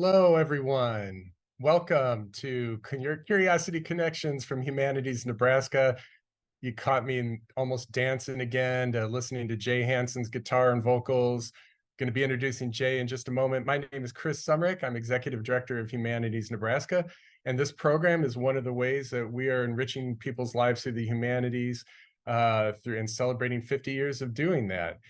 Hello, everyone. Welcome to Curiosity Connections from Humanities Nebraska. You caught me in almost dancing again to listening to Jay Hanson's guitar and vocals. Going to be introducing Jay in just a moment. My name is Chris Sumrick. I'm Executive Director of Humanities Nebraska. And this program is one of the ways that we are enriching people's lives through the humanities through and celebrating 50 years of doing that.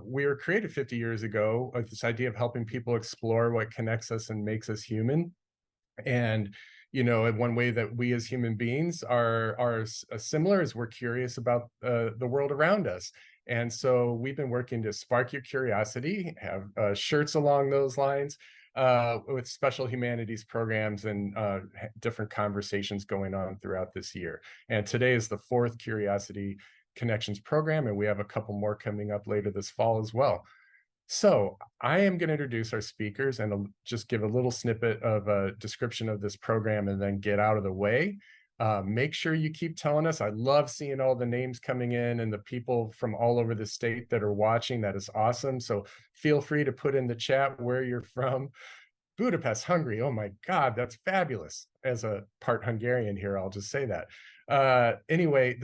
We were created 50 years ago with this idea of helping people explore what connects us and makes us human. And one way that we as human beings are similar is we're curious about the world around us. And so we've been working to spark your curiosity, have shirts along those lines, with special humanities programs and different conversations going on throughout this year. And today is the fourth Curiosity Connections program, and we have a couple more coming up later this fall as well. So I am going to introduce our speakers and just give a little snippet of a description of this program and then get out of the way. Make sure you keep telling us. I love seeing all the names coming in and the people from all over the state that are watching. That is awesome. So feel free to put in the chat where you're from. Budapest, Hungary. Oh my God, that's fabulous. As a part Hungarian here, I'll just say that. Anyway,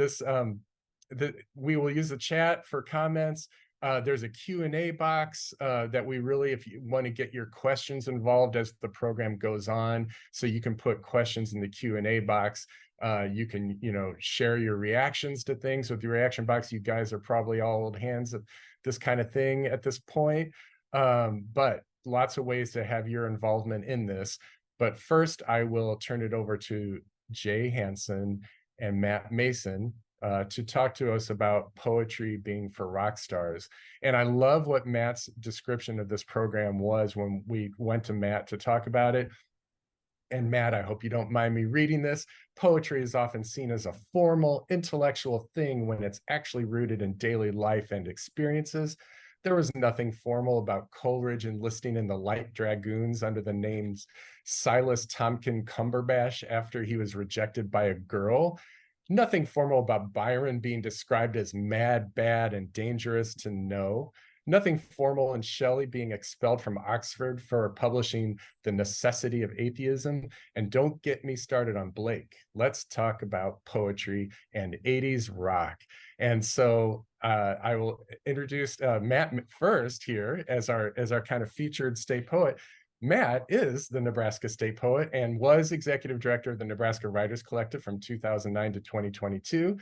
we will use the chat for comments. There's a Q&A box that we really, if you want to get your questions involved as the program goes on, so you can put questions in the Q&A box. You can, share your reactions to things with your reaction box. You guys are probably all old hands at this kind of thing at this point, but lots of ways to have your involvement in this. But first, I will turn it over to Jay Hanson and Matt Mason to talk to us about poetry being for rock stars. And I love what Matt's description of this program was when we went to Matt to talk about it. And Matt, I hope you don't mind me reading this. Poetry is often seen as a formal, intellectual thing when it's actually rooted in daily life and experiences. There was nothing formal about Coleridge enlisting in the Light Dragoons under the names Silas Tompkin Cumberbatch after he was rejected by a girl. Nothing formal about Byron being described as mad, bad, and dangerous to know. Nothing formal in Shelley being expelled from Oxford for publishing The Necessity of Atheism. And don't get me started on Blake. Let's talk about poetry and 80s rock. And so I will introduce Matt first here as our kind of featured state poet. Matt is the Nebraska State Poet and was Executive Director of the Nebraska Writers Collective from 2009 to 2022.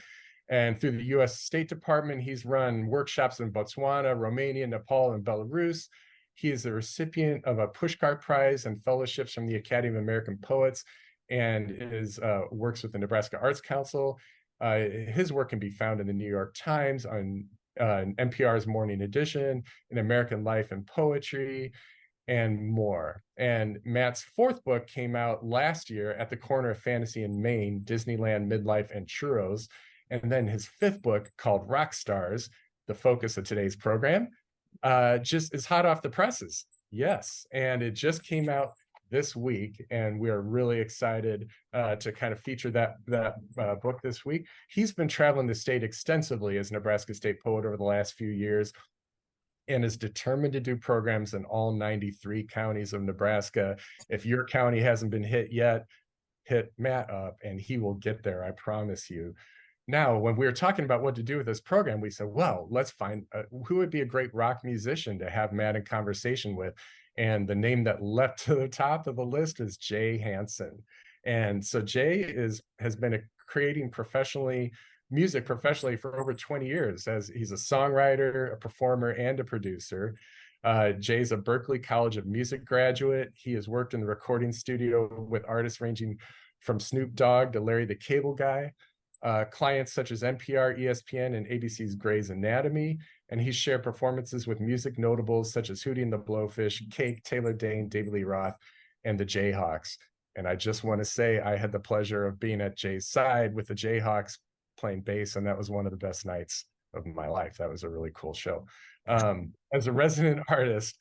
And through the U.S. State Department, he's run workshops in Botswana, Romania, Nepal, and Belarus. He is the recipient of a Pushcart Prize and fellowships from the Academy of American Poets, and works with the Nebraska Arts Council. His work can be found in the New York Times, on NPR's Morning Edition, in American Life and Poetry, and more. And Matt's fourth book came out last year, At the Corner of Fantasy in Maine, Disneyland, Midlife, and Churros. And then his fifth book, called Rock Stars, the focus of today's program, just is hot off the presses. Yes, and it just came out this week, and we are really excited to kind of feature that book this week. He's been traveling the state extensively as Nebraska State Poet over the last few years, and is determined to do programs in all 93 counties of Nebraska. If your county hasn't been hit yet, hit Matt up and he will get there, I promise you. Now, when we were talking about what to do with this program, we said, well, let's find who would be a great rock musician to have Matt in conversation with. And the name that leapt to the top of the list is Jay Hanson. And so Jay has been creating music professionally for over 20 years, as he's a songwriter, a performer, and a producer. Jay's a Berklee College of Music graduate. He has worked in the recording studio with artists ranging from Snoop Dogg to Larry the Cable Guy. Clients such as NPR, ESPN, and ABC's Grey's Anatomy, and he's shared performances with music notables such as Hootie and the Blowfish, Cake, Taylor Dayne, David Lee Roth, and the Jayhawks. And I just want to say I had the pleasure of being at Jay's side with the Jayhawks playing bass, and that was one of the best nights of my life. That was a really cool show. As a resident artist,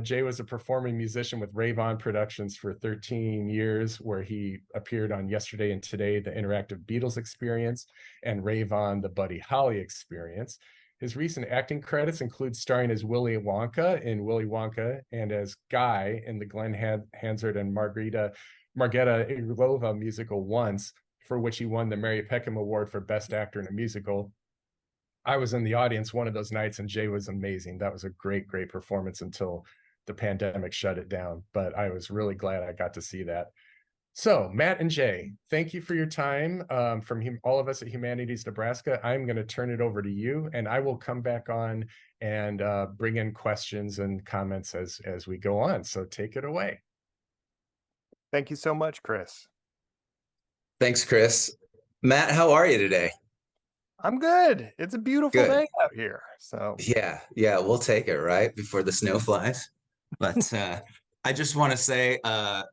Jay was a performing musician with Rave On Productions for 13 years, where he appeared on Yesterday and Today, the Interactive Beatles Experience, and Rave On, the Buddy Holly Experience. His recent acting credits include starring as Willy Wonka in Willy Wonka and as Guy in the Glenn Hansard and Margarita Irglova musical Once, for which he won the Mary Peckham Award for Best Actor in a Musical. I was in the audience one of those nights, and Jay was amazing. That was a great, great performance until the pandemic shut it down. But I was really glad I got to see that. So, Matt and Jay, thank you for your time. From all of us at Humanities Nebraska, I'm going to turn it over to you, and I will come back on and bring in questions and comments as we go on. So take it away. Thank you so much, Chris. Thanks, Chris. Matt, how are you today? I'm good. It's a beautiful day out here. So yeah, we'll take it right before the snow flies. But I just want to say I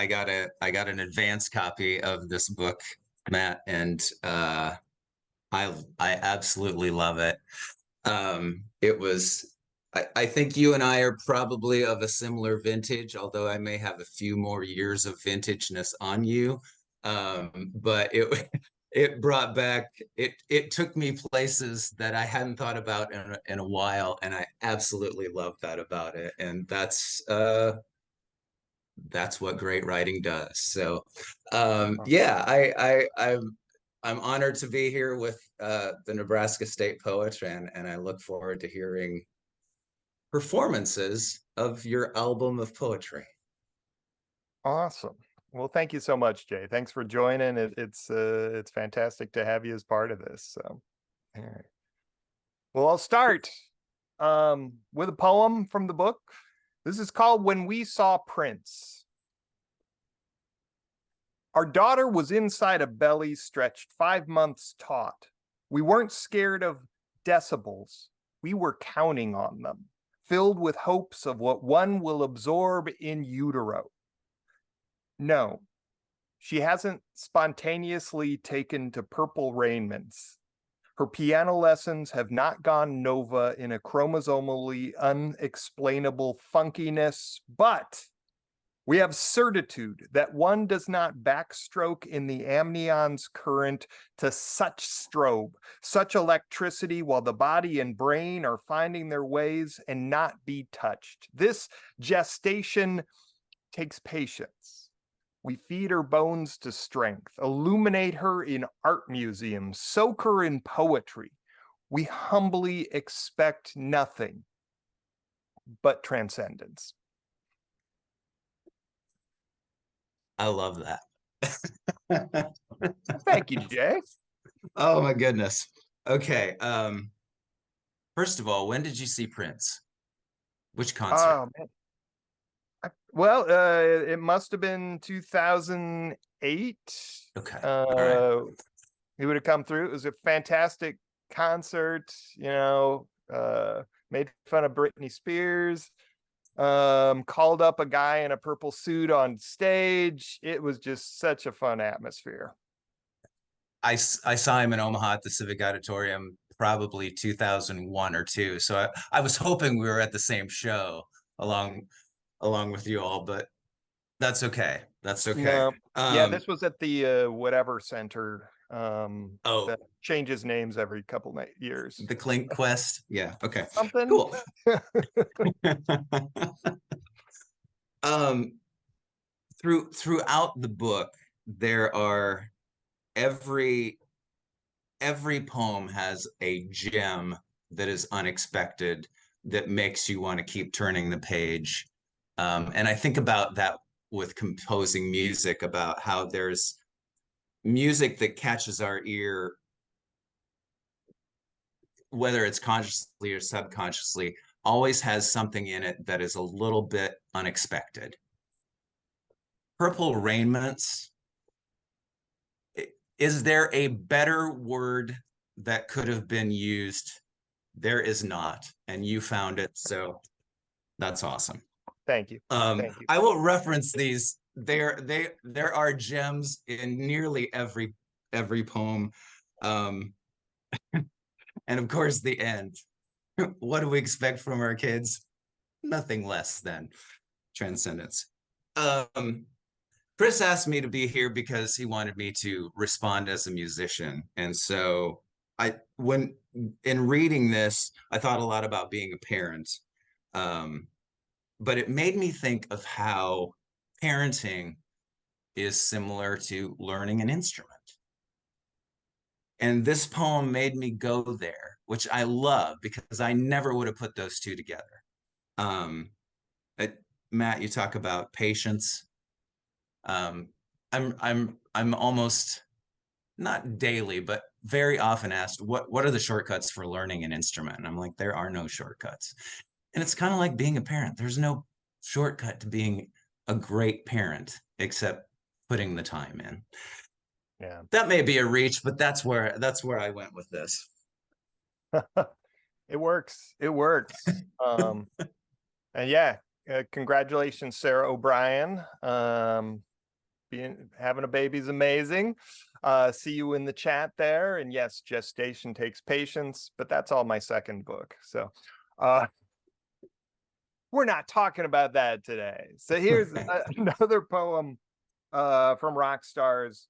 got an advance copy of this book, Matt, and I absolutely love it. I think you and I are probably of a similar vintage, although I may have a few more years of vintageness on you. But it brought back, it took me places that I hadn't thought about in a while, and I absolutely love that about it. And that's what great writing does. So yeah, I'm honored to be here with the Nebraska State Poets, and I look forward to hearing performances of your album of poetry. Awesome. Well, thank you so much, Jay. Thanks for joining. It's fantastic to have you as part of this. So, all right. Well, I'll start with a poem from the book. This is called When We Saw Prince. Our daughter was inside a belly stretched 5 months taut. We weren't scared of decibels. We were counting on them, filled with hopes of what one will absorb in utero. No, she hasn't spontaneously taken to purple raiments. Her piano lessons have not gone nova in a chromosomally unexplainable funkiness, but we have certitude that one does not backstroke in the amnion's current to such strobe, such electricity, while the body and brain are finding their ways and not be touched. This gestation takes patience. We feed her bones to strength, illuminate her in art museums, soak her in poetry. We humbly expect nothing but transcendence. I love that. Thank you, Jay. Oh my goodness. Okay. First of all, when did you see Prince? Which concert? Oh, man. Well, it must have been 2008. Okay. All right. He would have come through. It was a fantastic concert, made fun of Britney Spears, called up a guy in a purple suit on stage. It was just such a fun atmosphere. I saw him in Omaha at the Civic Auditorium, probably 2001 or 2. So I was hoping we were at the same show along with you all, but that's okay. That's okay. No. Yeah, this was at the whatever center. That changes names every couple years. The Clink Quest. Yeah. Okay. Something cool. Throughout the book, there are every poem has a gem that is unexpected that makes you want to keep turning the page. And I think about that with composing music, about how there's music that catches our ear, whether it's consciously or subconsciously, always has something in it that is a little bit unexpected. Purple raiments. Is there a better word that could have been used? There is not, and you found it, so that's awesome. Thank you. Thank you. I will reference these. There are gems in nearly every poem, and of course the end. What do we expect from our kids? Nothing less than transcendence. Chris asked me to be here because he wanted me to respond as a musician, and so when in reading this, I thought a lot about being a parent. But it made me think of how parenting is similar to learning an instrument. And this poem made me go there, which I love because I never would have put those two together. Um, Matt, you talk about patience. I'm almost not daily, but very often asked, what are the shortcuts for learning an instrument? And I'm like, there are no shortcuts. And it's kind of like being a parent. There's no shortcut to being a great parent except putting the time in. Yeah. That may be a reach, but that's where I went with this. It works. It works. And yeah, congratulations, Sarah O'Brien. Having a baby is amazing. See you in the chat there. And yes, gestation takes patience, but that's all my second book. So we're not talking about that today. So here's another poem from Rock Stars.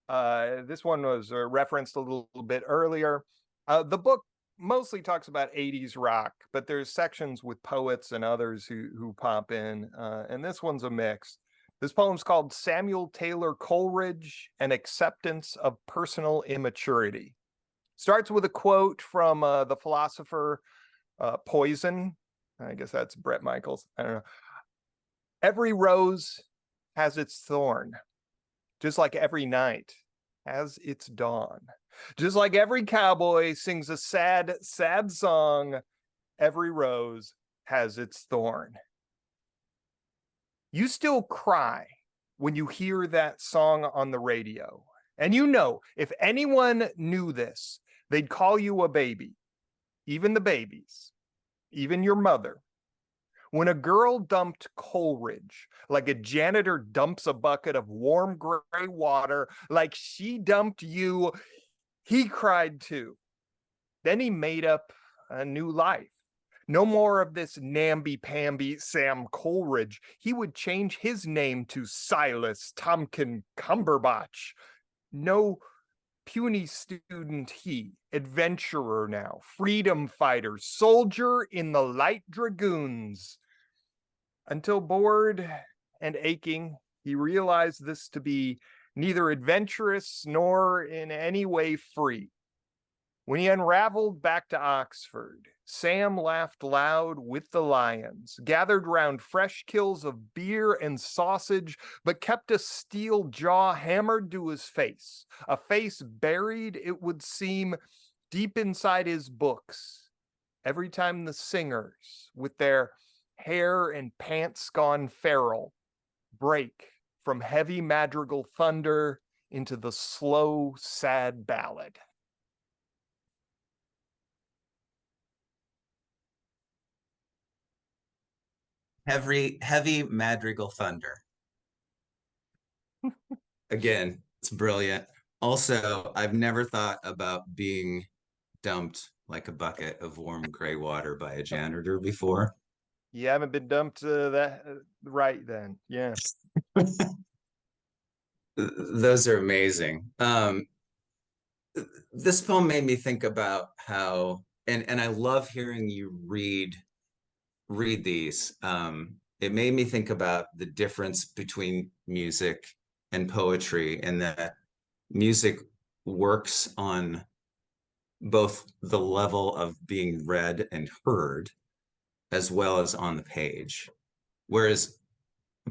This one was referenced a little bit earlier. The book mostly talks about 80s rock, but there's sections with poets and others who pop in, and this one's a mix. This poem's called Samuel Taylor Coleridge, An Acceptance of Personal Immaturity. Starts with a quote from the philosopher Poison. I guess that's Bret Michaels. I don't know. Every rose has its thorn, just like every night has its dawn. Just like every cowboy sings a sad, sad song, every rose has its thorn. You still cry when you hear that song on the radio. And you know, if anyone knew this, they'd call you a baby, even the babies, even your mother. When a girl dumped Coleridge, like a janitor dumps a bucket of warm gray water, like she dumped you, he cried too. Then he made up a new life. No more of this namby-pamby Sam Coleridge. He would change his name to Silas Tompkin Cumberbatch. No puny student he, adventurer now, freedom fighter, soldier in the light dragoons. Until bored and aching, he realized this to be neither adventurous nor in any way free. When he unraveled back to Oxford, Sam laughed loud with the lions, gathered round fresh kills of beer and sausage, but kept a steel jaw hammered to his face, a face buried, it would seem, deep inside his books. Every time the singers, with their hair and pants gone feral, break from heavy madrigal thunder into the slow, sad ballad. Heavy madrigal thunder. Again, it's brilliant. Also, I've never thought about being dumped like a bucket of warm gray water by a janitor before. You haven't been dumped that right then. Yeah. Those are amazing. This poem made me think about how, and I love hearing you read these. It made me think about the difference between music and poetry, and that music works on both the level of being read and heard, as well as on the page. Whereas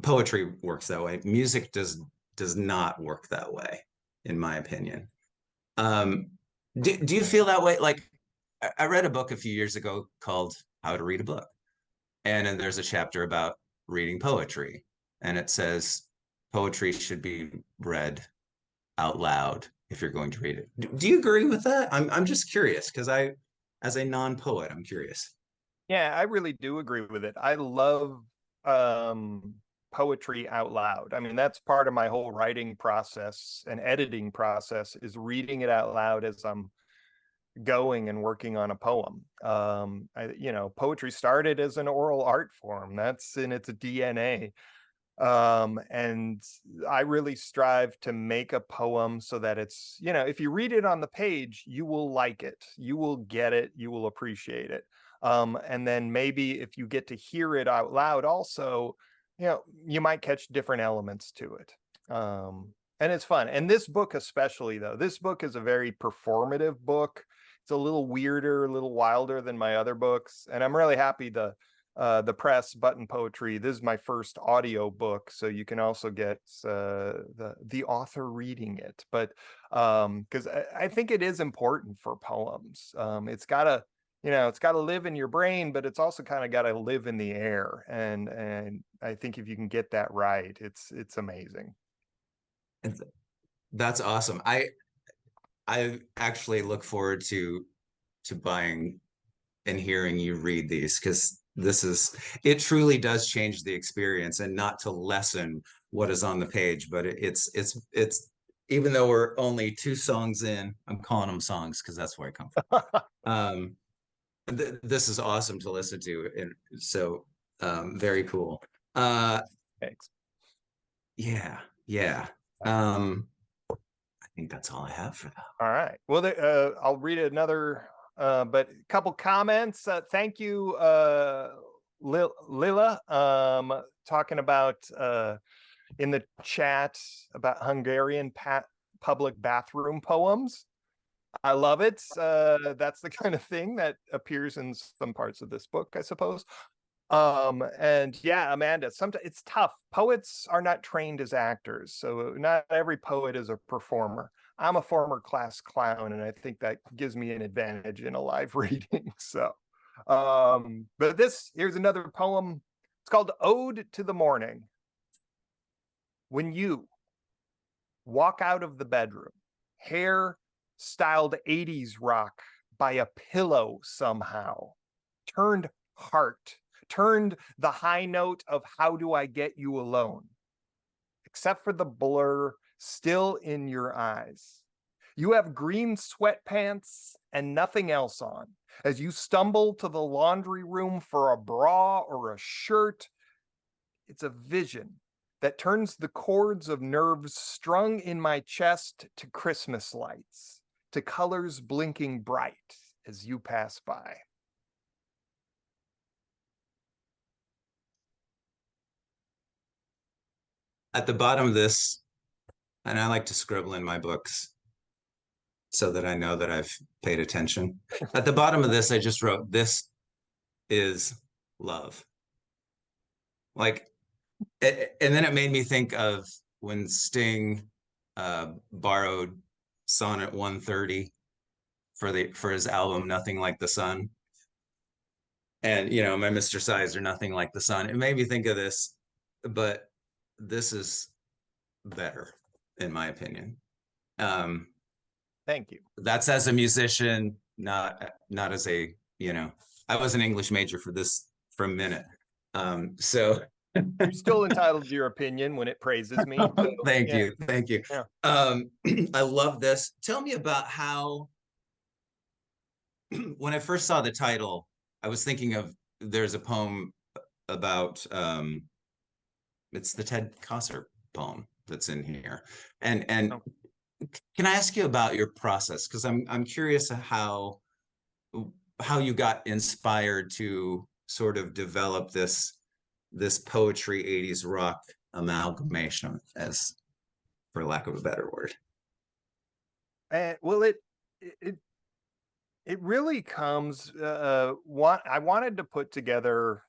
poetry works that way. Music does not work that way, in my opinion. Do you feel that way? Like, I read a book a few years ago called How to Read a Book. And then there's a chapter about reading poetry. And it says poetry should be read out loud if you're going to read it. Do you agree with that? I'm just curious because as a non-poet, I'm curious. Yeah, I really do agree with it. I love poetry out loud. I mean, that's part of my whole writing process and editing process, is reading it out loud as I'm going and working on a poem. Poetry started as an oral art form. That's in its DNA. And I really strive to make a poem so that it's, you know, if you read it on the page, you will like it, you will get it, you will appreciate it. And then maybe if you get to hear it out loud also, you know, you might catch different elements to it. And it's fun. And this book especially, though, this book is a very performative book. It's a little weirder, a little wilder than my other books. And I'm really happy the press Button Poetry, this is my first audio book, so you can also get the author reading it. But because I think it is important for poems. It's gotta, you know, it's gotta live in your brain, but it's also kind of gotta live in the air. And I think if you can get that right, it's amazing. That's awesome. I actually look forward to buying and hearing you read these, because it truly does change the experience, and not to lessen what is on the page, but it's even though we're only 2 songs in, I'm calling them songs because that's where I come from. This is awesome to listen to, and so very cool. Thanks. Yeah. I think that's all I have for that. All right. Well, I'll read another, but a couple comments. Thank you, Lila, talking about in the chat about Hungarian public bathroom poems. I love it. That's the kind of thing that appears in some parts of this book, I suppose. And yeah, Amanda, sometimes it's tough. Poets are not trained as actors, so not every poet is a performer. I'm a former class clown, and I think that gives me an advantage in a live reading. So, but here's another poem. It's called Ode to the Morning. When you walk out of the bedroom, hair styled 80s rock by a pillow somehow, turned heart, turned the high note of how do I get you alone, except for the blur still in your eyes. You have green sweatpants and nothing else on. As you stumble to the laundry room for a bra or a shirt, it's a vision that turns the chords of nerves strung in my chest to Christmas lights, to colors blinking bright as you pass by. At the bottom of this, and I like to scribble in my books so that I know that I've paid attention. At the bottom of this, I just wrote, "This is love." Like, and then it made me think of when Sting borrowed Sonnet 130 for his album Nothing Like the Sun. And, you know, my Mr. Sizer, Nothing Like the Sun. It made me think of this, but this is better, in my opinion. Thank you. That's as a musician, not as a, you know, I was an English major for a minute. So you're still entitled to your opinion when it praises me. So, thank you. Yeah. I love this. Tell me about how, when I first saw the title, I was thinking of, there's a poem about it's the Ted Kosser poem that's in here, and can I ask you about your process, because I'm curious how you got inspired to sort of develop this poetry 80s rock amalgamation, as for lack of a better word. Well, it really comes, I wanted to put together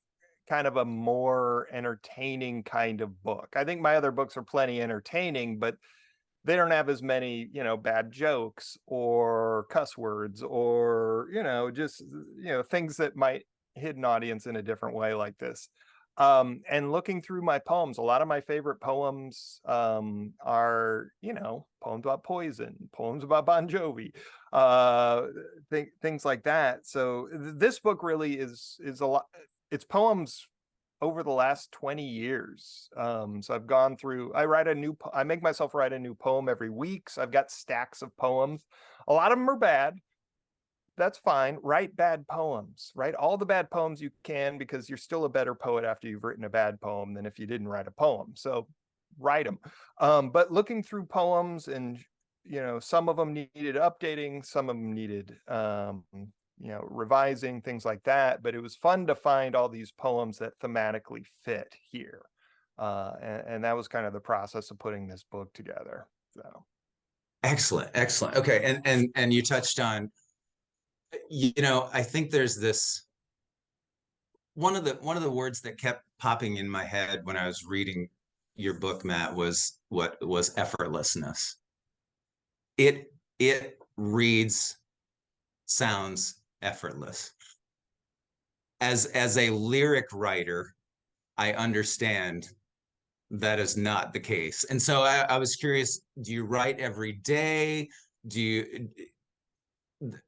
kind of a more entertaining kind of book. I think my other books are plenty entertaining, but they don't have as many, you know, bad jokes or cuss words or, you know, just, you know, things that might hit an audience in a different way like this. And looking through my poems, a lot of my favorite poems are, you know, poems about Poison, poems about Bon Jovi, things like that. So this book really is a lot. It's poems over the last 20 years. So I've gone through, I make myself write a new poem every week. So I've got stacks of poems. A lot of them are bad. that's fine. Write bad poems. Write all the bad poems you can, because you're still a better poet after you've written a bad poem than if you didn't write a poem. So write them. But looking through poems, and some of them needed updating, some of them needed revising, things like that. But it was fun to find all these poems that thematically fit here. And that was kind of the process of putting this book together. So excellent. Okay, and you touched on, I think there's this one of the words that kept popping in my head when I was reading your book, Matt, was effortlessness. It sounds effortless. As a lyric writer, I understand that is not the case. And so I was curious, do you write every day?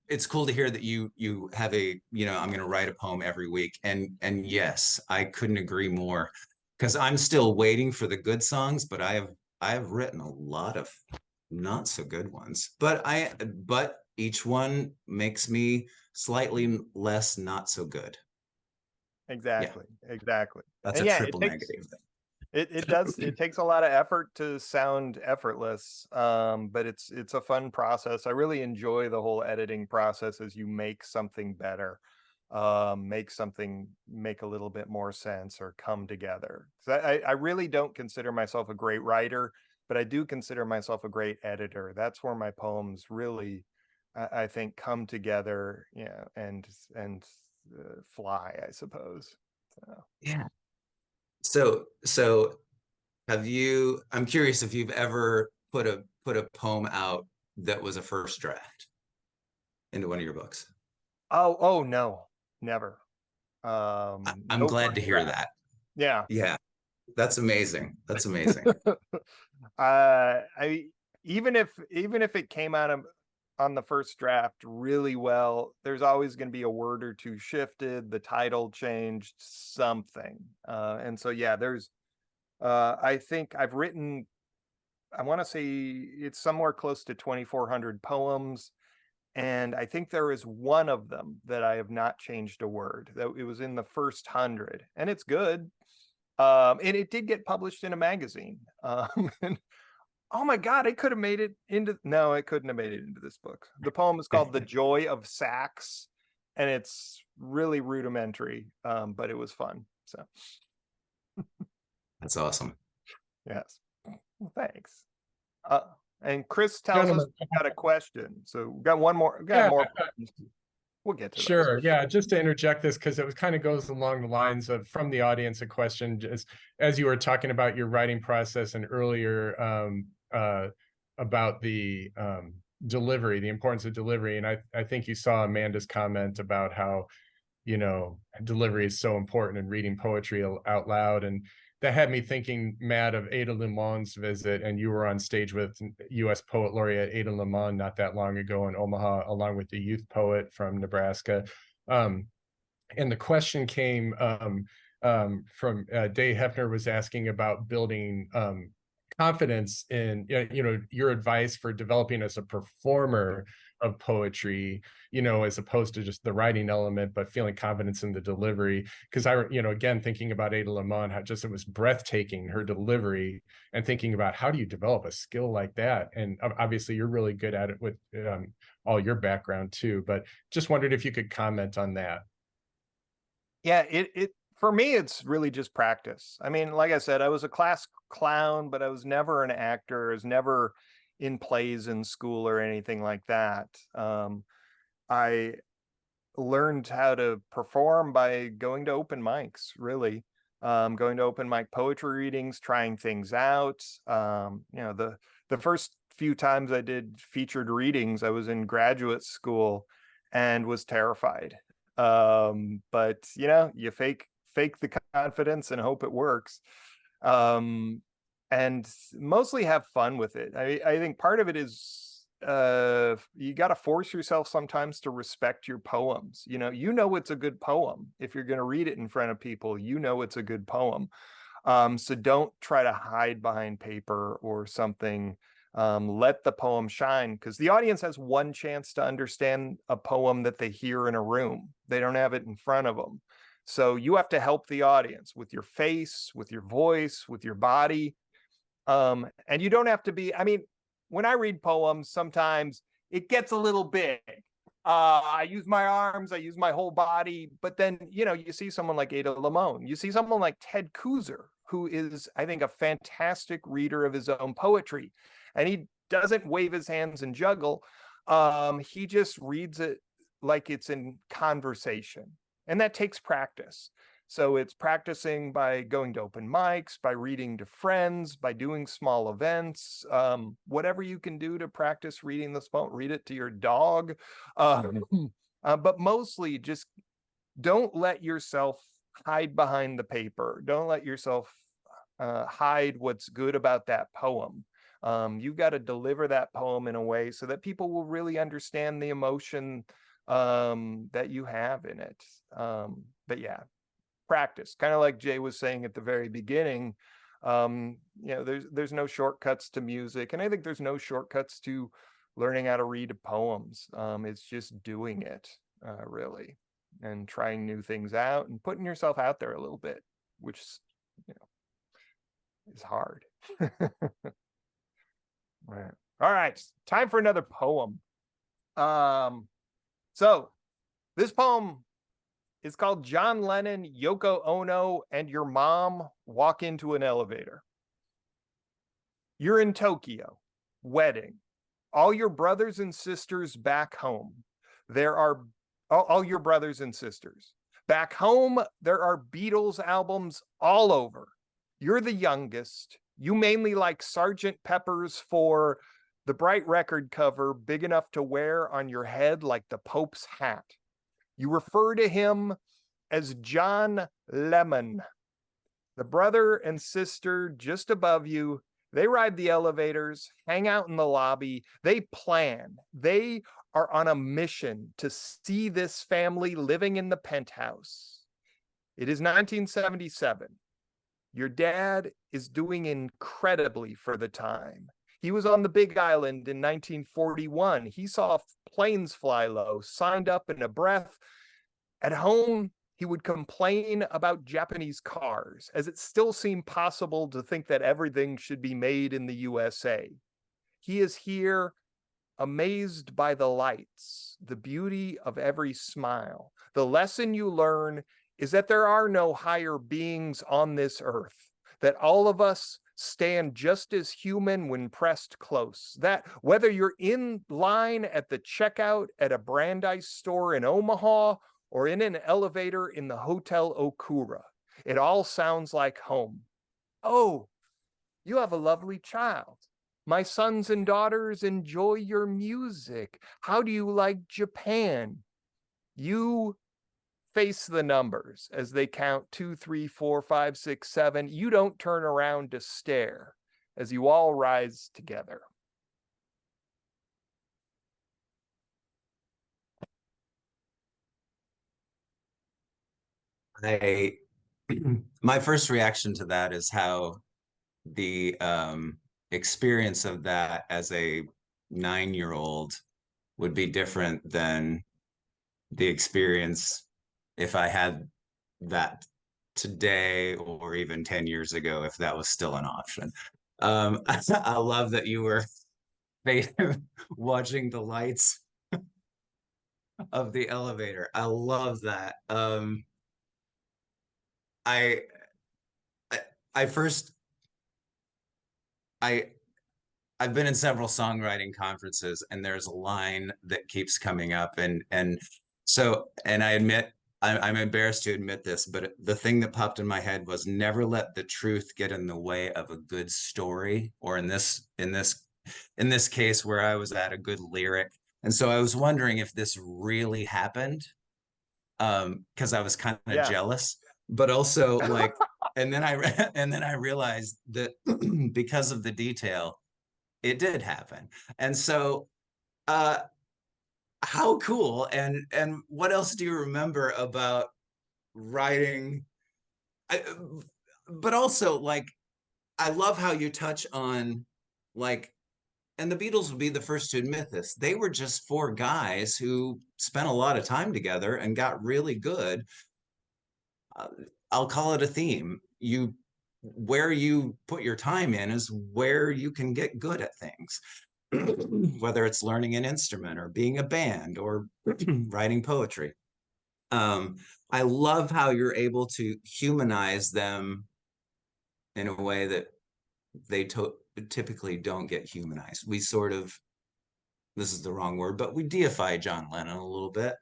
It's cool to hear that you have I'm going to write a poem every week. And yes, I couldn't agree more, because I'm still waiting for the good songs, but I have written a lot of not so good ones, but each one makes me slightly less not so good. exactly. That's And a triple negative thing. It takes a lot of effort to sound effortless, but it's a fun process. I really enjoy the whole editing process as you make something better, make something make a little bit more sense or come together. So I really don't consider myself a great writer, but I do consider myself a great editor. That's where my poems really, I think, come together, and fly, I suppose. So. Yeah. So I'm curious if you've ever put a poem out that was a first draft into one of your books. Oh no, never. I'm No glad to hear draft. that. Yeah. Yeah. That's amazing. Even if it came out on the first draft really well, there's always going to be a word or two shifted, the title changed, something. And so yeah, there's I think I've written, I want to say it's somewhere close to 2,400 poems. And I think there is one of them that I have not changed a word. That it was in the first 100, and it's good. And it did get published in a magazine. And oh my God, it could have made it into, no, it couldn't have made it into this book. The poem is called The Joy of Sax, and it's really rudimentary, but it was fun. So That's awesome. yes. Well, thanks. And Chris tells us we got a question. So we got one more. More questions. We'll get to Sure. those. Yeah. Just to interject this, because it kind of goes along the lines of, from the audience, a question, just as you were talking about your writing process and earlier about the delivery, the importance of delivery. And I think you saw Amanda's comment about how, delivery is so important in reading poetry out loud. And that had me thinking, Matt, of Ada Limon's visit, and you were on stage with U.S. Poet Laureate Ada Limon not that long ago in Omaha, along with the youth poet from Nebraska. And the question came from Dave Hefner, was asking about building confidence in, your advice for developing as a performer of poetry, as opposed to just the writing element, but feeling confidence in the delivery. Because again, thinking about Ada Limon, how just it was breathtaking, her delivery, and thinking about how do you develop a skill like that? And obviously you're really good at it with all your background too, but just wondered if you could comment on that. Yeah, it for me, it's really just practice. I mean, like I said, I was a class clown, but I was never an actor. I was never in plays in school or anything like that. I learned how to perform by going to open mics, really. Going to open mic poetry readings, trying things out. The first few times I did featured readings, I was in graduate school and was terrified. But you fake the confidence and hope it works. And mostly have fun with it. I think part of it is you got to force yourself sometimes to respect your poems. It's a good poem. If you're going to read it in front of people, it's a good poem. So don't try to hide behind paper or something. Let the poem shine, because the audience has one chance to understand a poem that they hear in a room. They don't have it in front of them. So you have to help the audience with your face, with your voice, with your body. And you don't have to be, I mean, when I read poems, sometimes it gets a little big. I use my arms, I use my whole body, but then, you know, you see someone like Ada Limon, you see someone like Ted Kooser, who is, I think, a fantastic reader of his own poetry. And he doesn't wave his hands and juggle. He just reads it like it's in conversation. And that takes practice. So it's practicing by going to open mics, by reading to friends, by doing small events, whatever you can do to practice reading this poem. Read it to your dog. But mostly just don't let yourself hide behind the paper. Don't let yourself hide what's good about that poem. You've got to deliver that poem in a way so that people will really understand the emotion that you have in it. But yeah, practice, kind of like Jay was saying at the very beginning. You know, there's no shortcuts to music, and I think there's no shortcuts to learning how to read poems. It's just doing it, really, and trying new things out and putting yourself out there a little bit, which, you know, is hard. Right. All right, time for another poem. So this poem is called John Lennon, Yoko Ono, and Your Mom Walk Into an Elevator. You're in Tokyo, wedding. All your brothers and sisters back home. There are all your brothers and sisters. Back home, there are Beatles albums all over. You're the youngest. You mainly like Sgt. Pepper's for the bright record cover, big enough to wear on your head like the Pope's hat. You refer to him as John Lemon. The brother and sister just above you, they ride the elevators, hang out in the lobby, they plan. They are on a mission to see this family living in the penthouse. It is 1977. Your dad is doing incredibly for the time. He was on the Big Island in 1941. He saw planes fly low, signed up in a breath. At home, he would complain about Japanese cars, as it still seemed possible to think that everything should be made in the USA. He is here, amazed by the lights, the beauty of every smile. The lesson you learn is that there are no higher beings on this earth, that all of us stand just as human when pressed close, that whether you're in line at the checkout at a Brandeis store in Omaha or in an elevator in the Hotel Okura, it all sounds like home. Oh, you have a lovely child. My sons and daughters enjoy your music. How do you like Japan? You face the numbers as they count 2, 3, 4, 5, 6, 7. You don't turn around to stare as you all rise together. My first reaction to that is how the experience of that as a 9-year-old would be different than the experience if I had that today or even 10 years ago, if that was still an option. I love that you were watching the lights of the elevator. I love that. I first I've been in several songwriting conferences, and there's a line that keeps coming up, and I admit I'm embarrassed to admit this, but the thing that popped in my head was never let the truth get in the way of a good story, or in this case where I was at, a good lyric. And so I was wondering if this really happened, because I was kind of jealous, but also like, and then I realized that because of the detail, it did happen. And so how cool. And what else do you remember about writing? But also, like, I love how you touch on, like, and the Beatles would be the first to admit this, they were just four guys who spent a lot of time together and got really good. uh, I'll call it a theme. Where you put your time in is where you can get good at things, whether it's learning an instrument or being a band or writing poetry. I love how you're able to humanize them in a way that they typically don't get humanized. We sort of, this is the wrong word, but we deify John Lennon a little bit.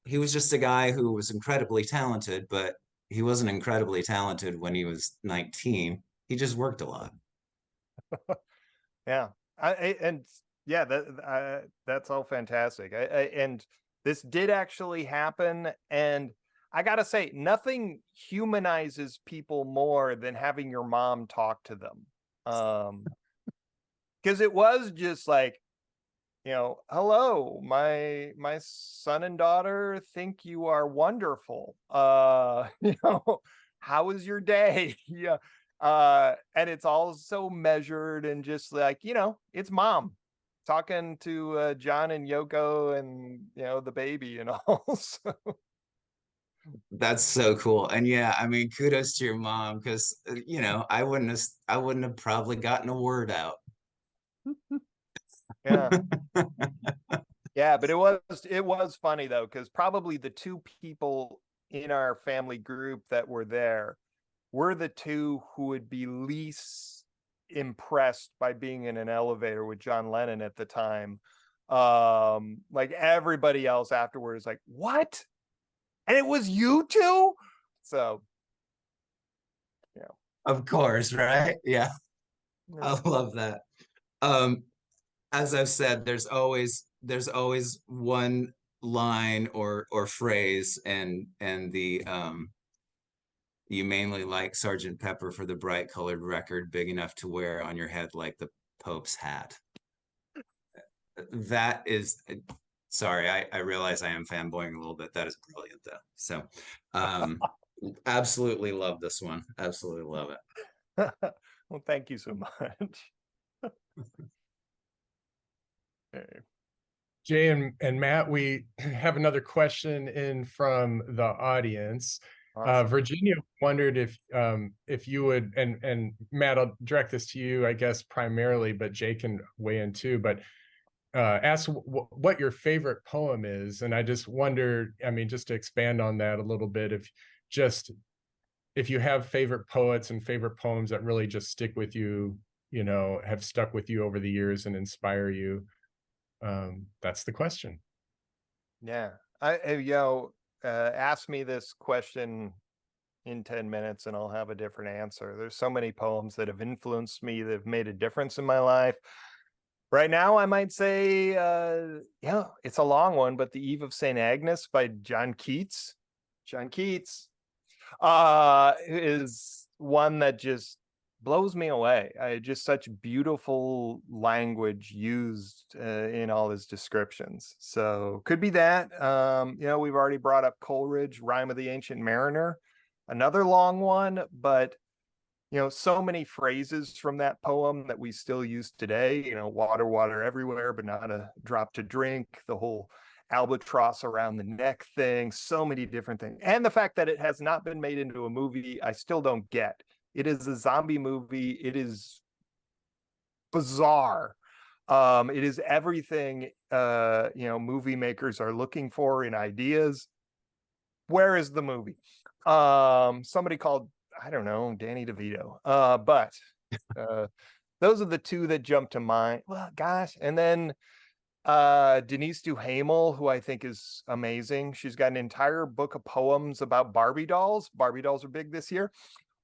He was just a guy who was incredibly talented, but he wasn't incredibly talented when he was 19. He just worked a lot. Yeah. And yeah, that's all fantastic. And this did actually happen. And I got to say, nothing humanizes people more than having your mom talk to them. Because it was just like, hello, my son and daughter think you are wonderful. How was your day? Yeah. And it's all so measured and just like, it's mom talking to John and Yoko and the baby and all. So. That's so cool. And yeah, I mean, kudos to your mom, because I wouldn't have probably gotten a word out. Yeah. Yeah, but it was funny though, because probably the two people in our family group that were there were the two who would be least impressed by being in an elevator with John Lennon at the time. Like everybody else afterwards, like, what? And it was you two? So, Of course, right? Yeah. I love that. As I've said, there's always one line or phrase, and the you mainly like Sergeant Pepper for the bright colored record big enough to wear on your head like the Pope's hat. That is, sorry, I realize I am fanboying a little bit. That is brilliant though. So absolutely love this one. Absolutely love it. Well, thank you so much. Okay. Jay and Matt, we have another question in from the audience. Awesome. Virginia wondered if you would, and Matt, I'll direct this to you, I guess, primarily, but Jay can weigh in too, but ask what your favorite poem is. And I just wonder, I mean, just to expand on that a little bit, if you have favorite poets and favorite poems that really just stick with you, have stuck with you over the years and inspire you. That's the question. Yeah. Ask me this question in 10 minutes and I'll have a different answer. There's so many poems that have influenced me, that have made a difference in my life. Right now, I might say, it's a long one, but The Eve of St. Agnes by John Keats. John Keats is one that just blows me away. Just such beautiful language used in all his descriptions. So could be that. We've already brought up Coleridge, Rime of the Ancient Mariner, another long one, but so many phrases from that poem that we still use today, water, water everywhere, but not a drop to drink, the whole albatross around the neck thing, so many different things. And the fact that it has not been made into a movie, I still don't get. It is a zombie movie. It is bizarre. It is everything, movie makers are looking for in ideas. Where is the movie? Somebody called, I don't know, Danny DeVito. But those are the two that jump to mind. Well, gosh. And then Denise Duhamel, who I think is amazing. She's got an entire book of poems about Barbie dolls. Barbie dolls are big this year.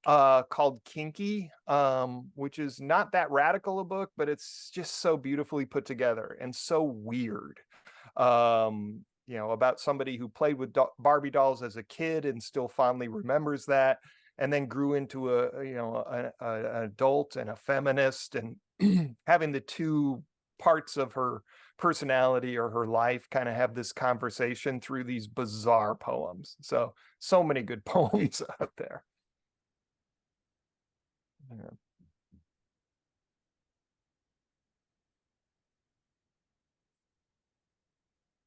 Called Kinky, which is not that radical a book, but it's just so beautifully put together and so weird. About somebody who played with Barbie dolls as a kid and still fondly remembers that, and then grew into an adult and a feminist, and having the two parts of her personality or her life kind of have this conversation through these bizarre poems. So many good poems out there. Yeah.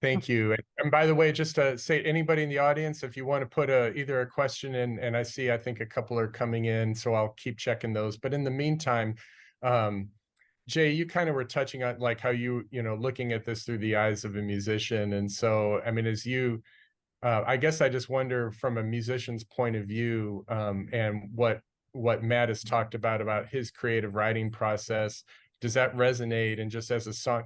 Thank you. And by the way, just to say, anybody in the audience, if you want to put either a question in, and I think a couple are coming in, so I'll keep checking those. But in the meantime, Jay, you kind of were touching on like how looking at this through the eyes of a musician. And so, I mean, as you, I guess I just wonder from a musician's point of view, and what Matt has talked about his creative writing process, does that resonate? And just as a song,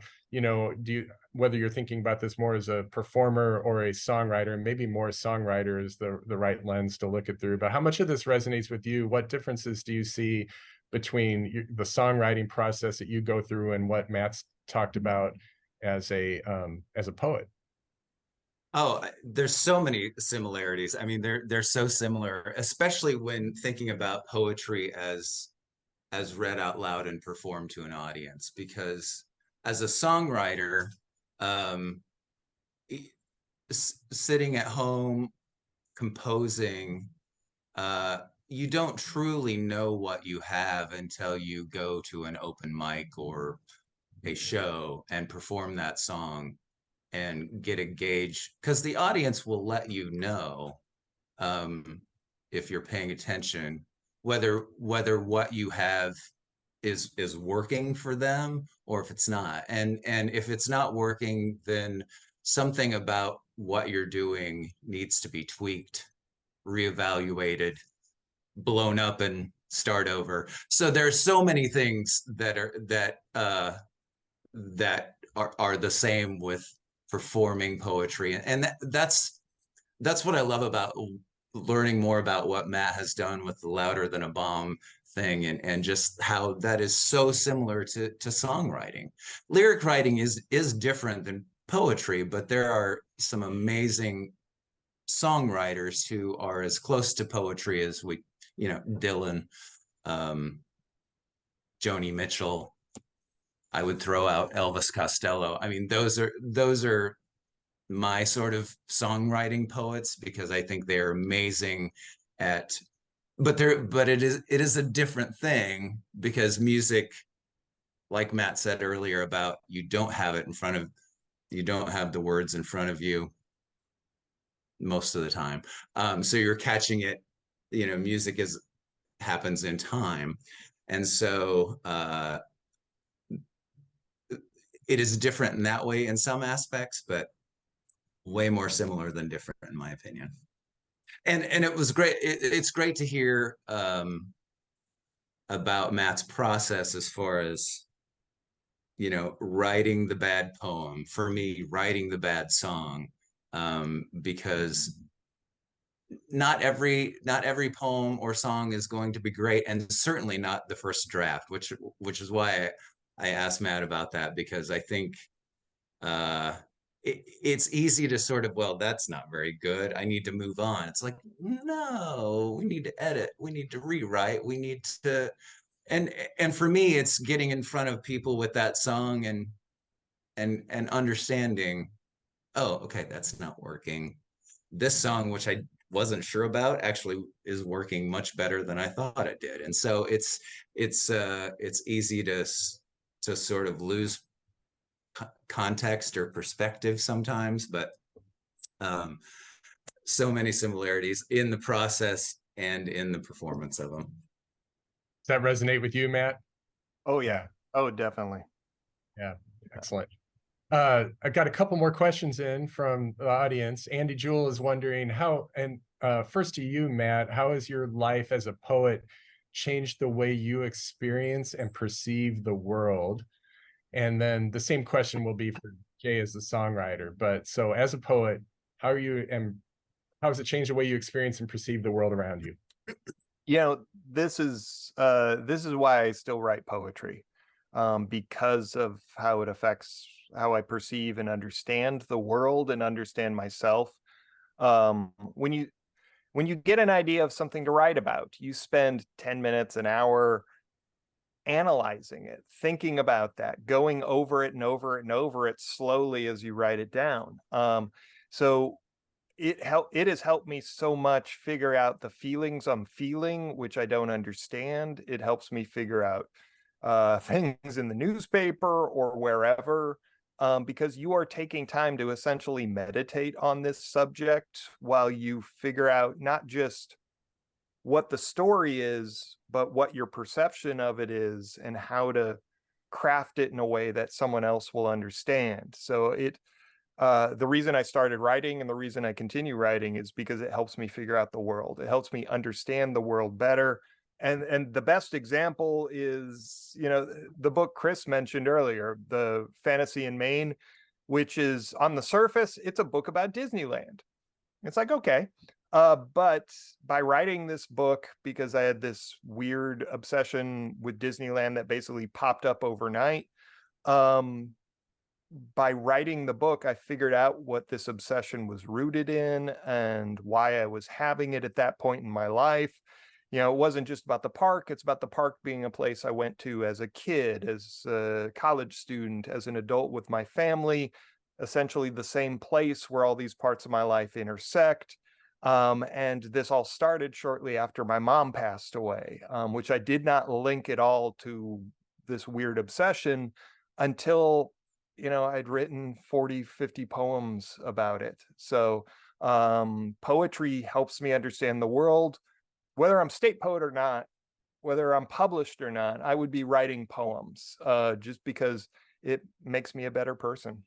whether you're thinking about this more as a performer or a songwriter, and maybe more a songwriter is the right lens to look it through, but how much of this resonates with you? What differences do you see between the songwriting process that you go through and what Matt's talked about as a poet? Oh, there's so many similarities. I mean, they're so similar, especially when thinking about poetry as read out loud and performed to an audience. Because as a songwriter, um, sitting at home composing, you don't truly know what you have until you go to an open mic or a show and perform that song and get a gauge, because the audience will let you know, if you're paying attention, whether what you have is working for them or if it's not. And if it's not working, then something about what you're doing needs to be tweaked, reevaluated, blown up, and start over. So there's so many things that are the same with performing poetry. And that's what I love about learning more about what Matt has done with the Louder Than a Bomb thing, and just how that is so similar to songwriting. Lyric writing is different than poetry, but there are some amazing songwriters who are as close to poetry as Dylan, Joni Mitchell. I would throw out Elvis Costello. I mean, those are my sort of songwriting poets, because I think they're amazing at, but it is a different thing, because music, like Matt said earlier, about you don't have the words in front of you most of the time. So you're catching it, music happens in time. And so it is different in that way in some aspects, but way more similar than different, in my opinion. And it was great. It's great to hear about Matt's process as far as, writing the bad poem. For me, writing the bad song, because not every poem or song is going to be great, and certainly not the first draft, which is why I asked Matt about that, because I think it's easy to sort of, well, that's not very good, I need to move on. It's like, no, we need to edit, we need to rewrite, we need to, and for me, it's getting in front of people with that song and understanding, oh, okay, that's not working. This song, which I wasn't sure about, actually is working much better than I thought it did. And so it's easy to sort of lose context or perspective sometimes, but so many similarities in the process and in the performance of them. Does that resonate with you, Matt? Oh yeah. Oh, definitely. Yeah, excellent. I got a couple more questions in from the audience. Andy Jewell is wondering how, and first to you, Matt, how has your life as a poet changed the way you experience and perceive the world? And then the same question will be for Jay as the songwriter. But so as a poet, how are you, and how has it changed the way you experience and perceive the world around you? This is why I still write poetry, because of how it affects how I perceive and understand the world and understand myself. When you get an idea of something to write about, you spend 10 minutes, an hour analyzing it, thinking about that, going over it and over it and over it slowly as you write it down. So it has helped me so much figure out the feelings I'm feeling, which I don't understand. It helps me figure out things in the newspaper or wherever because you are taking time to essentially meditate on this subject while you figure out not just what the story is, but what your perception of it is and how to craft it in a way that someone else will understand. So the reason I started writing and the reason I continue writing is because it helps me figure out the world. It helps me understand the world better. And the best example is, the book Chris mentioned earlier, The Fantasy in Maine, which is on the surface, it's a book about Disneyland. It's like, okay. But by writing this book, because I had this weird obsession with Disneyland that basically popped up overnight, by writing the book, I figured out what this obsession was rooted in and why I was having it at that point in my life. It wasn't just about the park. It's about the park being a place I went to as a kid, as a college student, as an adult with my family, essentially the same place where all these parts of my life intersect. And this all started shortly after my mom passed away, which I did not link at all to this weird obsession until I'd written 40, 50 poems about it. So poetry helps me understand the world. Whether I'm state poet or not, whether I'm published or not, I would be writing poems just because it makes me a better person.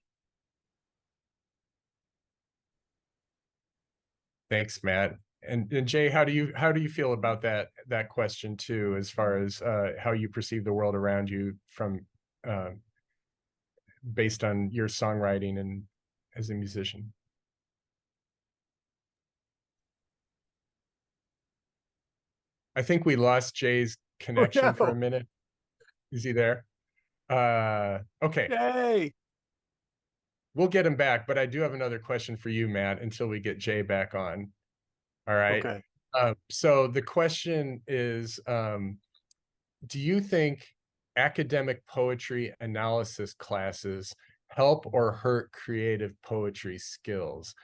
Thanks, Matt. And Jay, how do you feel about that question too, as far as how you perceive the world around you from based on your songwriting and as a musician? I think we lost Jay's connection for a minute. Is he there? Okay. Yay! We'll get him back, but I do have another question for you, Matt, until we get Jay back on. All right. Okay. So the question is, do you think academic poetry analysis classes help or hurt creative poetry skills?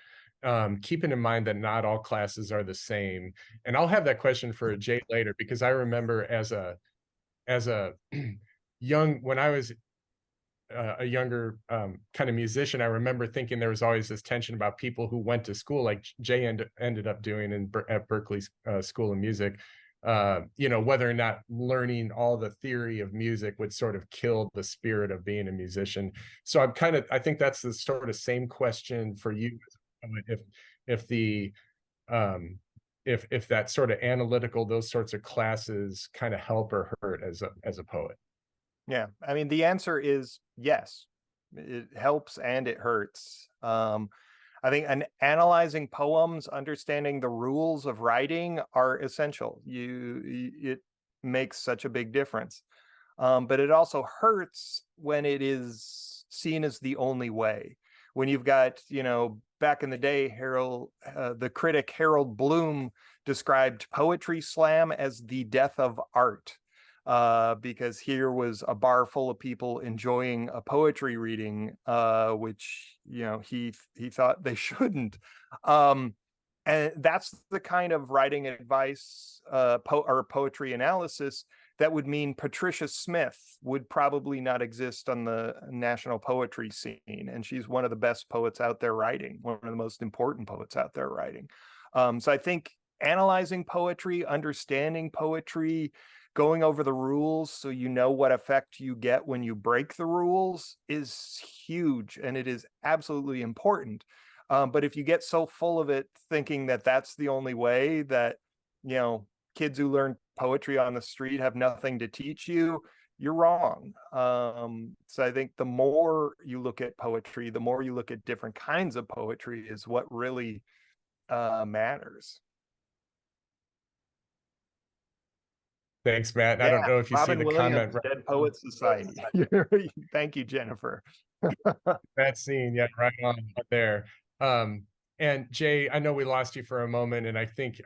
Keeping in mind that not all classes are the same. And I'll have that question for Jay later, because I remember as a when I was a younger kind of musician, I remember thinking there was always this tension about people who went to school, like Jay ended up doing at Berklee School of Music, whether or not learning all the theory of music would sort of kill the spirit of being a musician. So I think that's the sort of same question for you. If that sort of analytical, those sorts of classes kind of help or hurt as a poet. Yeah, I mean, the answer is yes. It helps and it hurts. I think analyzing poems, understanding the rules of writing are essential. It makes such a big difference. But it also hurts when it is seen as the only way. When you've got, back in the day, the critic Harold Bloom described poetry slam as the death of art. Because here was a bar full of people enjoying a poetry reading, which he thought they shouldn't. And that's the kind of writing advice or poetry analysis that would mean Patricia Smith would probably not exist on the national poetry scene, and she's one of the best poets out there writing, one of the most important poets out there writing. So I think analyzing poetry, understanding poetry, going over the rules so you know what effect you get when you break the rules is huge, and it is absolutely important. But if you get so full of it thinking that that's the only way, that kids who learn poetry on the street have nothing to teach you, you're wrong. So I think the more you look at poetry, the more you look at different kinds of poetry is what really matters. Thanks, Matt. Yeah, I don't know if you Robin see the Williams, comment. Dead Poet Society. Thank you, Jennifer. That scene, yeah, right on there. And Jay, I know we lost you for a moment, and I think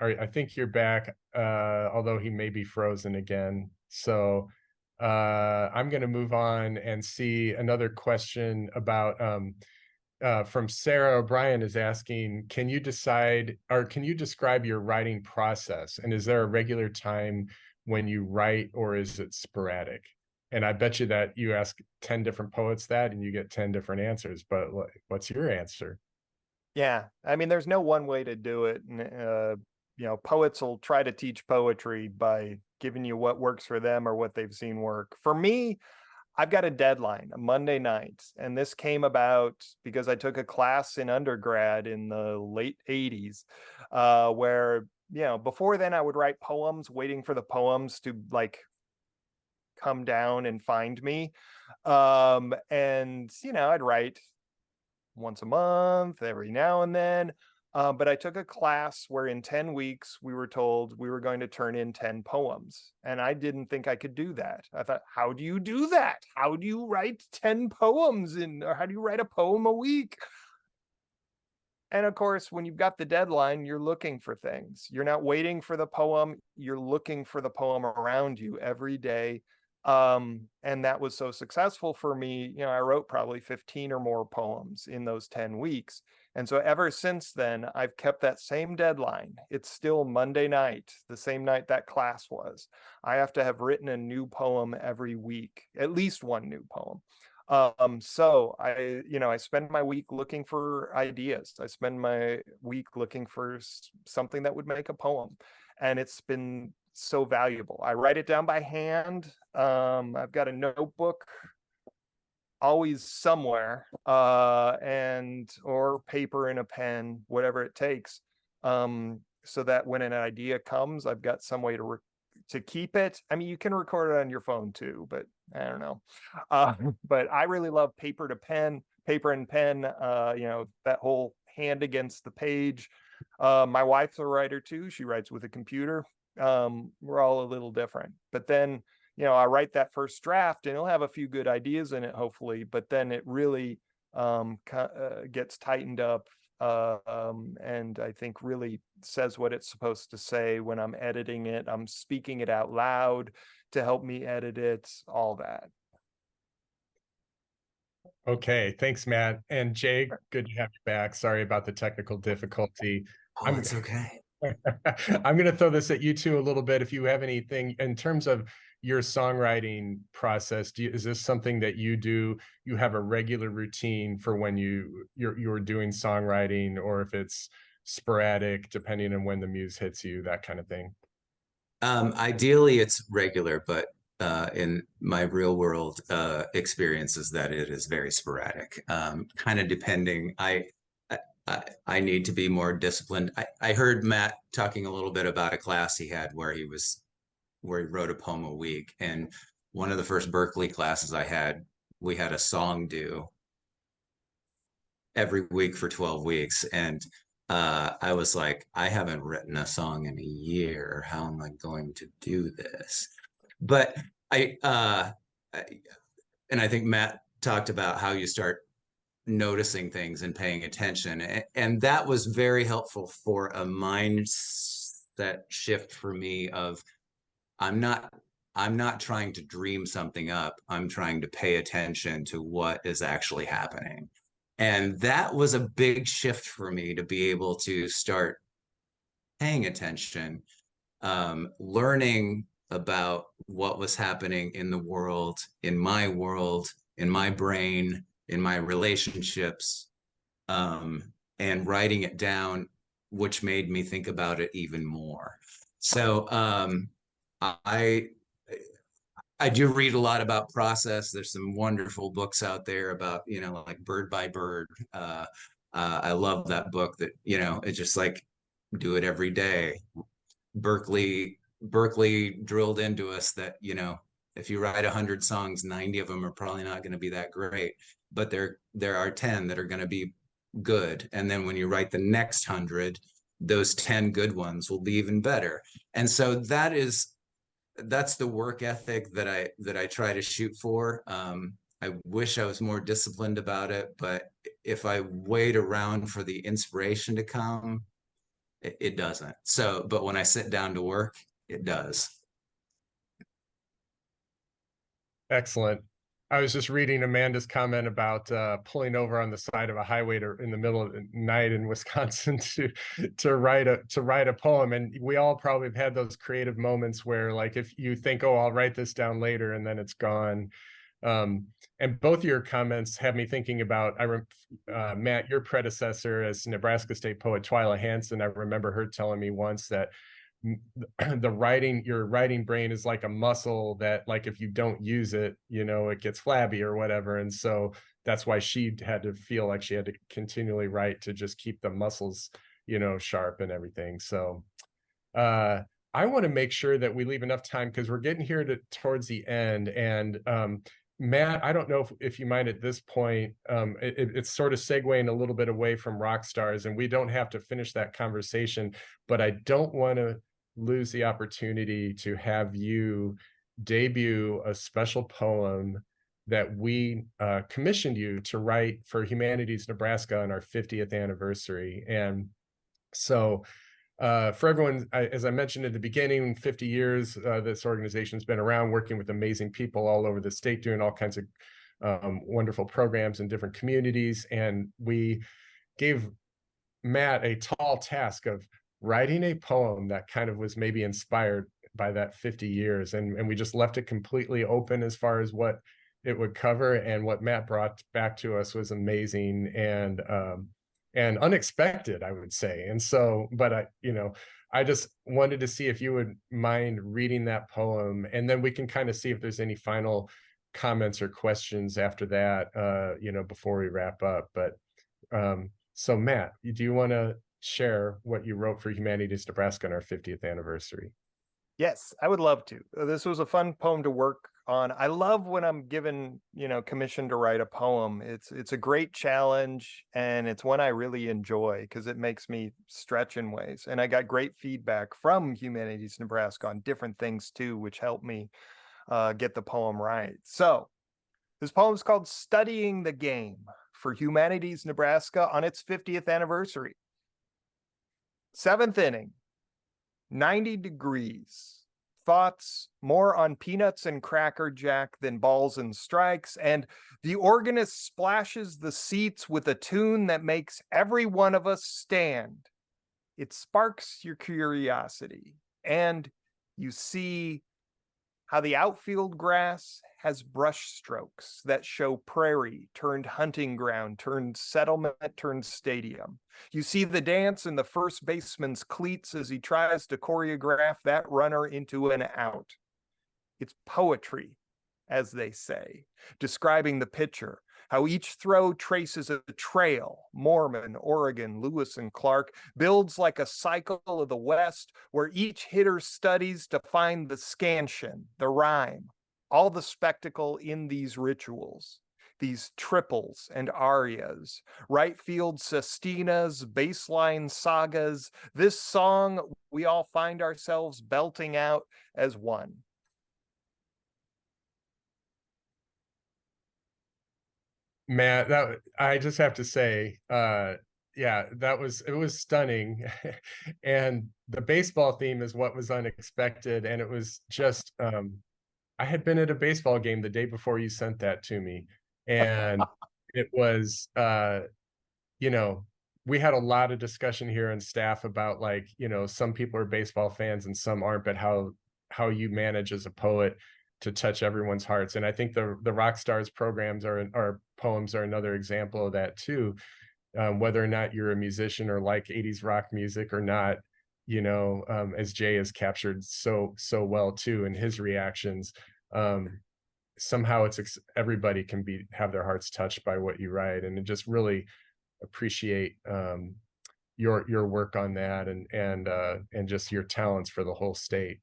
you're back, although he may be frozen again. So I'm going to move on and see another question about from Sarah O'Brien is asking, can you describe your writing process? And is there a regular time when you write, or is it sporadic? And I bet you that you ask 10 different poets that and you get 10 different answers, but what's your answer? Yeah, I mean, there's no one way to do it. And, poets will try to teach poetry by giving you what works for them or what they've seen work. For me, I've got a deadline, a Monday night, and this came about because I took a class in undergrad in the late 80s, where, before then I would write poems, waiting for the poems to like come down and find me. And I'd write once a month, every now and then. But I took a class where in 10 weeks we were told we were going to turn in 10 poems. And I didn't think I could do that. I thought, how do you do that? How do you write 10 poems or how do you write a poem a week? And of course, when you've got the deadline, you're looking for things. You're not waiting for the poem, you're looking for the poem around you every day. And that was so successful for me. I wrote probably 15 or more poems in those 10 weeks. And so ever since then, I've kept that same deadline. It's still Monday night, the same night that class was. I have to have written a new poem every week, at least one new poem. So I spend my week looking for ideas. I spend my week looking for something that would make a poem. And it's been so valuable. I write it down by hand. I've got a notebook always somewhere, or paper and a pen, whatever it takes, so that when an idea comes, I've got some way to keep it. I mean, you can record it on your phone too, but I don't know. But I really love paper and pen, that whole hand against the page. My wife's a writer too. She writes with a computer. We're all a little different, but then I write that first draft and it'll have a few good ideas in it, hopefully, but then it really gets tightened up, and I think really says what it's supposed to say. When I'm editing it, I'm speaking it out loud to help me edit it, all that. Okay, thanks, Matt. And Jay, good to have you back. Sorry about the technical difficulty. Oh, it's okay. I'm going to throw this at you two a little bit. If you have anything in terms of your songwriting process, is this something that you do? You have a regular routine for when you're doing songwriting, or if it's sporadic, depending on when the muse hits you, that kind of thing? Ideally, it's regular, but in my real world experiences, that it is very sporadic. Kind of depending. I need to be more disciplined. I heard Matt talking a little bit about a class he had where he wrote a poem a week. And one of the first Berkeley classes I had, we had a song due every week for 12 weeks. And I was like, I haven't written a song in a year. How am I going to do this? But and I think Matt talked about how you start noticing things and paying attention. And that was very helpful for a mindset shift for me of I'm not trying to dream something up. I'm trying to pay attention to what is actually happening. And that was a big shift for me to be able to start paying attention, learning about what was happening in the world, in my brain, in my relationships, and writing it down, which made me think about it even more. So I do read a lot about process. There's some wonderful books out there about, like Bird by Bird. I love that book that, it's just like do it every day. Berkeley drilled into us that, if you write 100 songs, 90 of them are probably not going to be that great, but there are 10 that are going to be good. And then when you write the next 100, those 10 good ones will be even better. And so that's the work ethic that I try to shoot for. I wish I was more disciplined about it, but if I wait around for the inspiration to come, it doesn't. So, but when I sit down to work, it does. Excellent. I was just reading Amanda's comment about pulling over on the side of a highway in the middle of the night in Wisconsin to write a poem, and we all probably have had those creative moments where, like, if you think, oh, I'll write this down later, and then it's gone. And both of your comments have me thinking about Matt, your predecessor as Nebraska State poet, Twyla Hanson. I remember her telling me once that your writing brain is like a muscle that, like, if you don't use it, it gets flabby or whatever. And so that's why she had to feel like she had to continually write to just keep the muscles, sharp and everything. So I want to make sure that we leave enough time, because we're getting here towards the end. And Matt, I don't know if you mind at this point, it's sort of segueing a little bit away from rock stars, and we don't have to finish that conversation, but I don't want to lose the opportunity to have you debut a special poem that we commissioned you to write for Humanities Nebraska on our 50th anniversary. And so for everyone, as I mentioned at the beginning, 50 years, this organization's been around, working with amazing people all over the state, doing all kinds of wonderful programs in different communities. And we gave Matt a tall task of writing a poem that kind of was maybe inspired by that 50 years. And we just left it completely open as far as what it would cover. And what Matt brought back to us was amazing and unexpected, I would say. And so, but I just wanted to see if you would mind reading that poem, and then we can kind of see if there's any final comments or questions after that, before we wrap up. But so Matt, do you want to share what you wrote for Humanities Nebraska on our 50th anniversary? Yes, I would love to. This was a fun poem to work on. I love when I'm given, commission to write a poem. It's a great challenge, and it's one I really enjoy because it makes me stretch in ways. And I got great feedback from Humanities Nebraska on different things too, which helped me get the poem right. So this poem is called Studying the Game for Humanities Nebraska on its 50th anniversary. 7th inning, 90 degrees. Thoughts more on peanuts and Cracker Jack than balls and strikes, and the organist splashes the seats with a tune that makes every one of us stand. It sparks your curiosity, and you see how the outfield grass has brush strokes that show prairie turned hunting ground, turned settlement, turned stadium. You see the dance in the first baseman's cleats as he tries to choreograph that runner into an out. It's poetry, as they say, describing the pitcher, how each throw traces a trail, Mormon, Oregon, Lewis and Clark, builds like a cycle of the West, where each hitter studies to find the scansion, the rhyme, all the spectacle in these rituals, these triples and arias, right field sestinas, baseline sagas, this song we all find ourselves belting out as one. Matt, I just have to say, yeah, it was stunning. And the baseball theme is what was unexpected. And it was just, I had been at a baseball game the day before you sent that to me. And it was, we had a lot of discussion here on staff about, like, some people are baseball fans and some aren't, but how you manage as a poet to touch everyone's hearts. And I think the Rock Stars programs or poems are another example of that too. Whether or not you're a musician or like 80s rock music or not, as Jay has captured so well too in his reactions, somehow everybody can have their hearts touched by what you write. And just really appreciate your work on that, and just your talents for the whole state.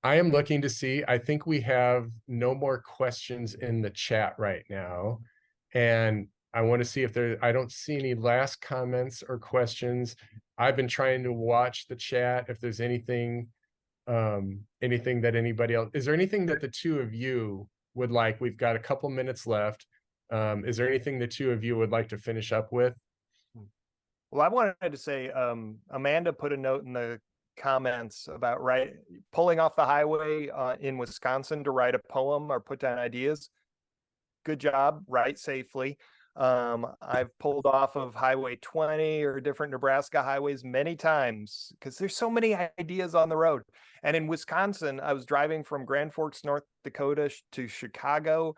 I am looking to see, I think we have no more questions in the chat right now. And I want to see if I don't see any last comments or questions. I've been trying to watch the chat if there's anything that anybody else, is there anything that the two of you would like? We've got a couple minutes left. Is there anything the two of you would like to finish up with? Well, I wanted to say, Amanda put a note in the comments about pulling off the highway in Wisconsin to write a poem or put down ideas. Good job, write safely. I've pulled off of Highway 20 or different Nebraska highways many times because there's so many ideas on the road. And in Wisconsin, I was driving from Grand Forks, North Dakota to Chicago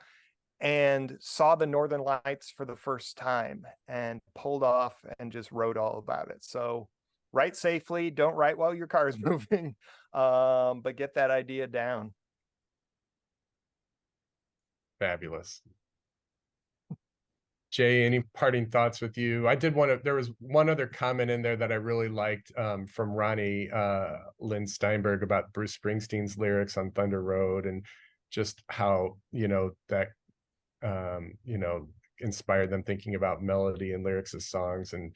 and saw the Northern Lights for the first time and pulled off and just wrote all about it. So write safely, don't write while your car is moving, but get that idea down. Fabulous. Jay, any parting thoughts with you? There was one other comment in there that I really liked from Ronnie Lynn Steinberg about Bruce Springsteen's lyrics on Thunder Road, and just how, that, inspired them thinking about melody and lyrics of songs and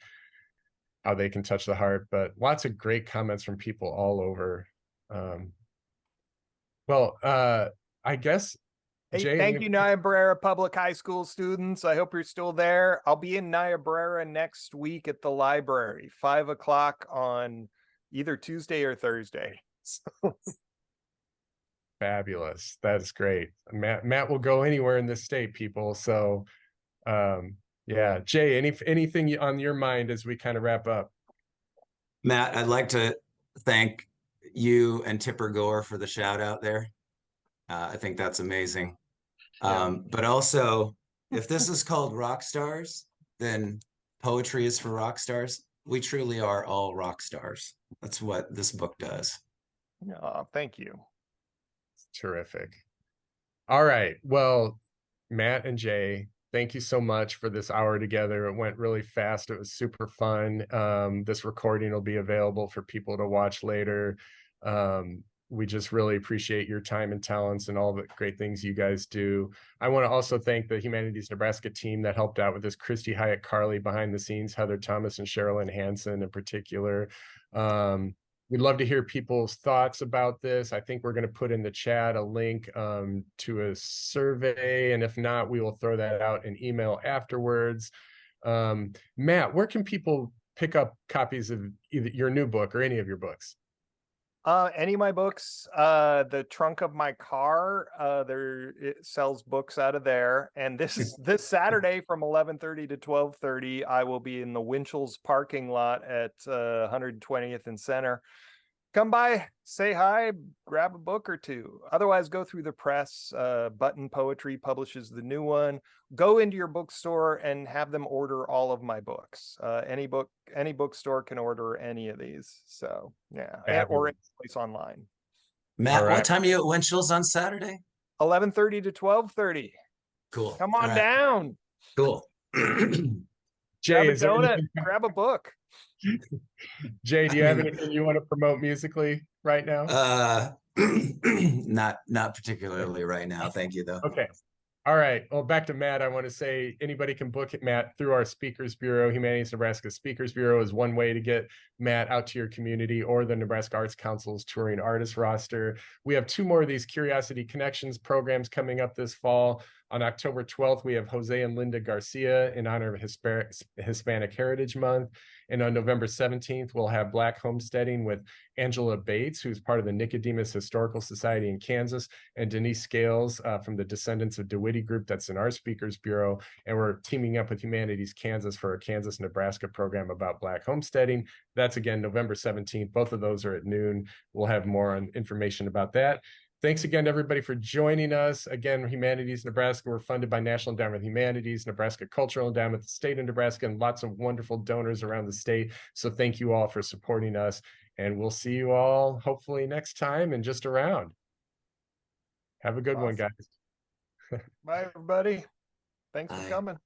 how they can touch the heart. But lots of great comments from people all over. I guess, hey, Jay, thank you, Niobrara Public High School students. I hope you're still there. I'll be in Niobrara next week at the library, 5 o'clock on either Tuesday or Thursday. Fabulous. That's great. Matt will go anywhere in this state, people. So, yeah. Jay, anything on your mind as we kind of wrap up? Matt, I'd like to thank you and Tipper Gore for the shout out there. I think that's amazing. But also, if this is called Rock Stars, then poetry is for rock stars. We truly are all rock stars. That's what this book does. Oh, thank you. Terrific. All right. Well, Matt and Jay, thank you so much for this hour together. It went really fast. It was super fun. This recording will be available for people to watch later. We just really appreciate your time and talents and all the great things you guys do. I want to also thank the Humanities Nebraska team that helped out with this: Christy Hyatt Carley behind the scenes, Heather Thomas and Sherilyn Hanson in particular. We'd love to hear people's thoughts about this. I think we're going to put in the chat a link to a survey, and if not, we will throw that out in email afterwards. Matt, where can people pick up copies of either your new book or any of your books? Any of my books, the trunk of my car, it sells books out of there. And this Saturday from 11:30 to 12:30, I will be in the Winchell's parking lot at 120th and Center. Come by, say hi, grab a book or two. Otherwise, go through the press. Button Poetry publishes the new one. Go into your bookstore and have them order all of my books. Any bookstore can order any of these. So yeah, or any place online. Matt, what time are you at Winchell's on Saturday? 11:30 to 12:30. Cool. Come on down. Cool. Jay, grab a donut, grab a book. Jay, do you have anything you want to promote musically right now? Not particularly right now. Thank you, though. Okay. All right. Well, back to Matt. I want to say anybody can book it, Matt, through our Speakers Bureau. Humanities Nebraska Speakers Bureau is one way to get Matt out to your community, or the Nebraska Arts Council's touring artist roster. We have 2 more of these Curiosity Connections programs coming up this fall. On October 12th, we have Jose and Linda Garcia in honor of Hispanic Heritage Month. And on November 17th, we'll have Black Homesteading with Angela Bates, who's part of the Nicodemus Historical Society in Kansas, and Denise Scales from the Descendants of DeWitty group that's in our Speakers Bureau. And we're teaming up with Humanities Kansas for a Kansas-Nebraska program about Black homesteading. That's again November 17th. Both of those are at noon. We'll have more on information about that. Thanks again to everybody for joining us. Again, Humanities Nebraska, we're funded by National Endowment of Humanities, Nebraska Cultural Endowment, the state of Nebraska, and lots of wonderful donors around the state. So thank you all for supporting us. And we'll see you all hopefully next time and just around. Have a good one, guys. Bye, everybody. Thanks for coming.